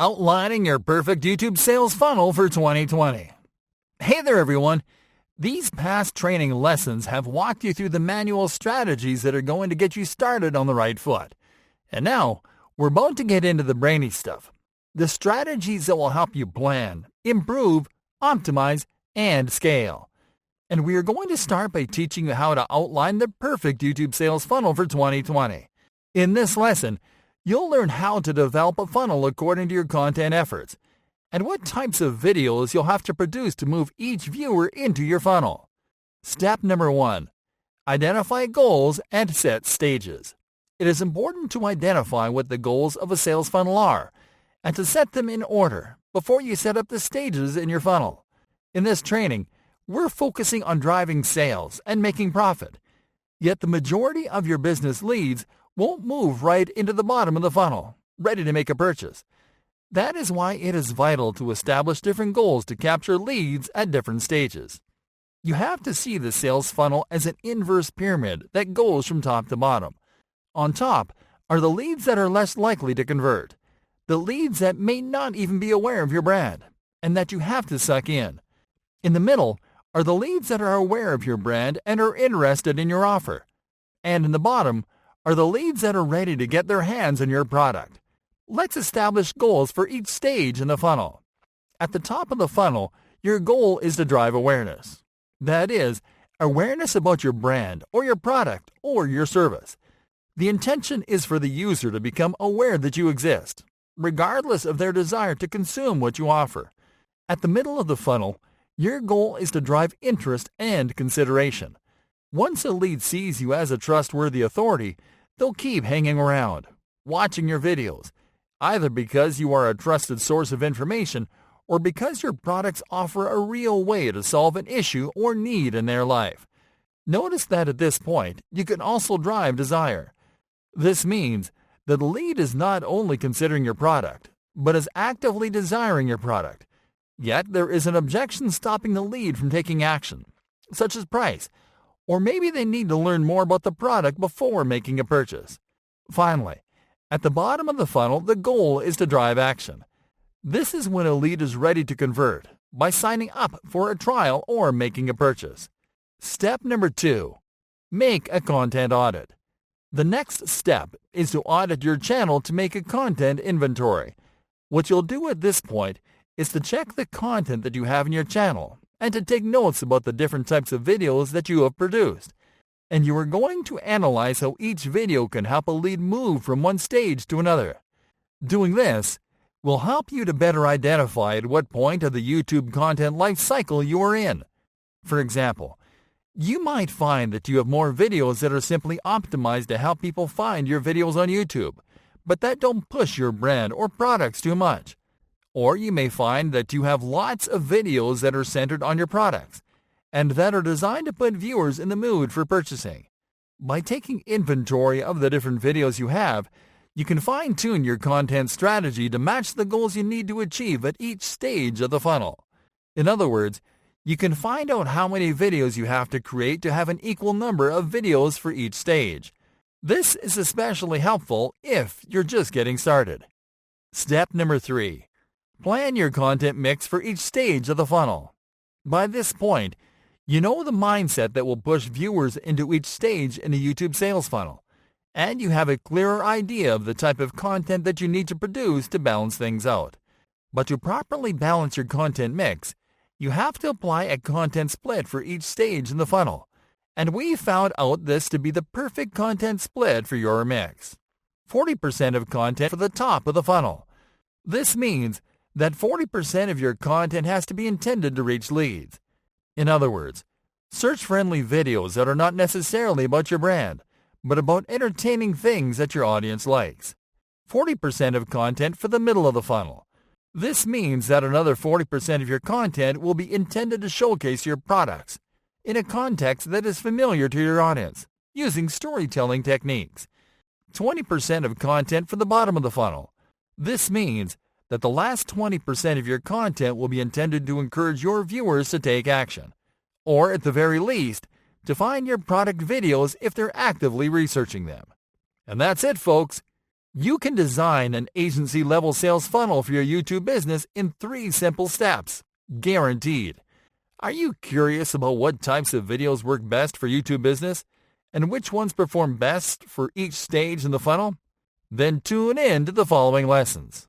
Outlining your perfect YouTube sales funnel for 2020. Hey there everyone! These past training lessons have walked you through the manual strategies that are going to get you started on the right foot. And now, we're about to get into the brainy stuff. The strategies that will help you plan, improve, optimize, and scale. And we are going to start by teaching you how to outline the perfect YouTube sales funnel for 2020. In this lesson, you'll learn how to develop a funnel according to your content efforts, and what types of videos you'll have to produce to move each viewer into your funnel. Step number 1. Identify goals and set stages. It is important to identify what the goals of a sales funnel are, and to set them in order before you set up the stages in your funnel. In this training, we're focusing on driving sales and making profit, yet the majority of your business leads won't move right into the bottom of the funnel, ready to make a purchase. That is why it is vital to establish different goals to capture leads at different stages. You have to see the sales funnel as an inverse pyramid that goes from top to bottom. On top are the leads that are less likely to convert, the leads that may not even be aware of your brand, and that you have to suck in. In the middle are the leads that are aware of your brand and are interested in your offer. And in the bottom are the leads that are ready to get their hands on your product. Let's establish goals for each stage in the funnel. At the top of the funnel, your goal is to drive awareness. That is, awareness about your brand or your product or your service. The intention is for the user to become aware that you exist, regardless of their desire to consume what you offer. At the middle of the funnel, your goal is to drive interest and consideration. Once a lead sees you as a trustworthy authority, they'll keep hanging around, watching your videos, either because you are a trusted source of information or because your products offer a real way to solve an issue or need in their life. Notice that at this point, you can also drive desire. This means that the lead is not only considering your product, but is actively desiring your product. Yet there is an objection stopping the lead from taking action, such as price, or maybe they need to learn more about the product before making a purchase. Finally, at the bottom of the funnel, the goal is to drive action. This is when a lead is ready to convert by signing up for a trial or making a purchase. Step number 2. Make a content audit. The next step is to audit your channel to make a content inventory. What you'll do at this point is to check the content that you have in your channel and to take notes about the different types of videos that you have produced. And you are going to analyze how each video can help a lead move from one stage to another. Doing this will help you to better identify at what point of the YouTube content life cycle you are in. For example, you might find that you have more videos that are simply optimized to help people find your videos on YouTube, but that don't push your brand or products too much. Or you may find that you have lots of videos that are centered on your products and that are designed to put viewers in the mood for purchasing. By taking inventory of the different videos you have, you can fine-tune your content strategy to match the goals you need to achieve at each stage of the funnel. In other words, you can find out how many videos you have to create to have an equal number of videos for each stage. This is especially helpful if you're just getting started. Step number 3. Plan your content mix for each stage of the funnel. By this point, you know the mindset that will push viewers into each stage in a YouTube sales funnel, and you have a clearer idea of the type of content that you need to produce to balance things out. But to properly balance your content mix, you have to apply a content split for each stage in the funnel, and we found out this to be the perfect content split for your mix. 40% of content for the top of the funnel. This means that 40% of your content has to be intended to reach leads. In other words, search-friendly videos that are not necessarily about your brand, but about entertaining things that your audience likes. 40% of content for the middle of the funnel. This means that another 40% of your content will be intended to showcase your products in a context that is familiar to your audience, using storytelling techniques. 20% of content for the bottom of the funnel. This means that the last 20% of your content will be intended to encourage your viewers to take action, or at the very least, to find your product videos if they're actively researching them. And that's it, folks. You can design an agency-level sales funnel for your YouTube business in 3 simple steps, guaranteed. Are you curious about what types of videos work best for YouTube business and which ones perform best for each stage in the funnel? Then tune in to the following lessons.